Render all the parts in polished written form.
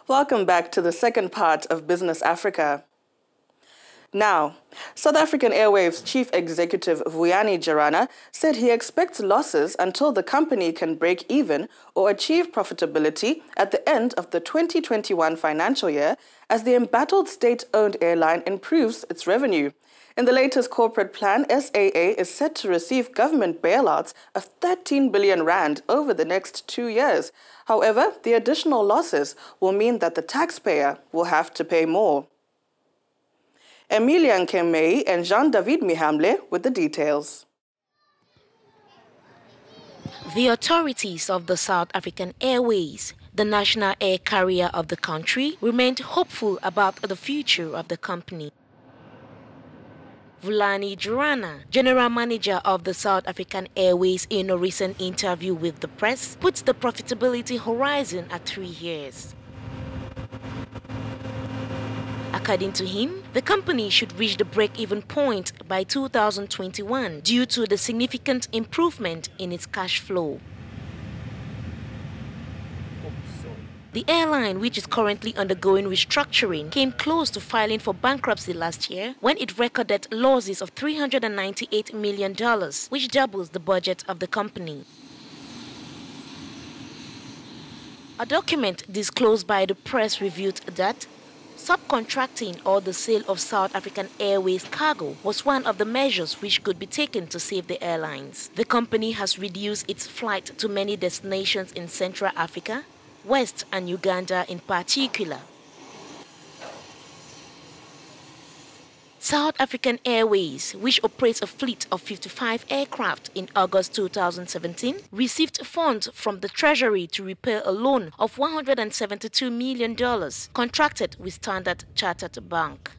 Welcome back to the second part of Business Africa. Now, South African Airways Chief Executive Vuyani Jarana said he expects losses until the company can break even or achieve profitability at the end of the 2021 financial year as the embattled state-owned airline improves its revenue. In the latest corporate plan, SAA is set to receive government bailouts of 13 billion rand over the next 2 years. However, the additional losses will mean that the taxpayer will have to pay more. Emilian Kemei and Jean-David Mihamle with the details. The authorities of the South African Airways, the national air carrier of the country, remained hopeful about the future of the company. Vuyani Jarana, general manager of the South African Airways, in a recent interview with the press, puts the profitability horizon at 3 years. According to him, the company should reach the break-even point by 2021 due to the significant improvement in its cash flow. The airline, which is currently undergoing restructuring, came close to filing for bankruptcy last year when it recorded losses of $398 million, which doubles the budget of the company. A document disclosed by the press revealed that subcontracting or the sale of South African Airways cargo was one of the measures which could be taken to save the airlines. The company has reduced its flight to many destinations in Central Africa, West and Uganda in particular. South African Airways, which operates a fleet of 55 aircraft in August 2017, received funds from the Treasury to repay a loan of $172 million contracted with Standard Chartered Bank.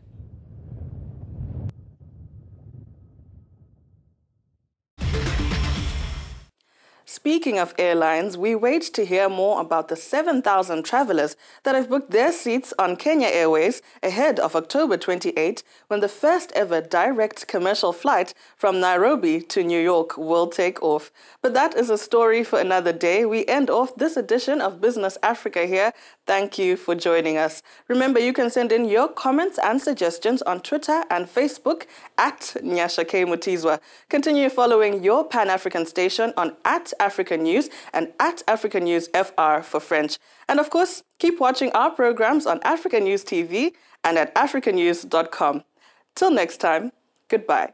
Speaking of airlines, we wait to hear more about the 7,000 travelers that have booked their seats on Kenya Airways ahead of October 28, when the first ever direct commercial flight from Nairobi to New York will take off. But that is a story for another day. We end off this edition of Business Africa here. Thank you for joining us. Remember, you can send in your comments and suggestions on Twitter and Facebook at Nyasha K. Mutizwa. Continue following your Pan-African station on @Africanews and @Africanews FR for French. And of course, keep watching our programs on Africanews TV and at africanews.com. Till next time, goodbye.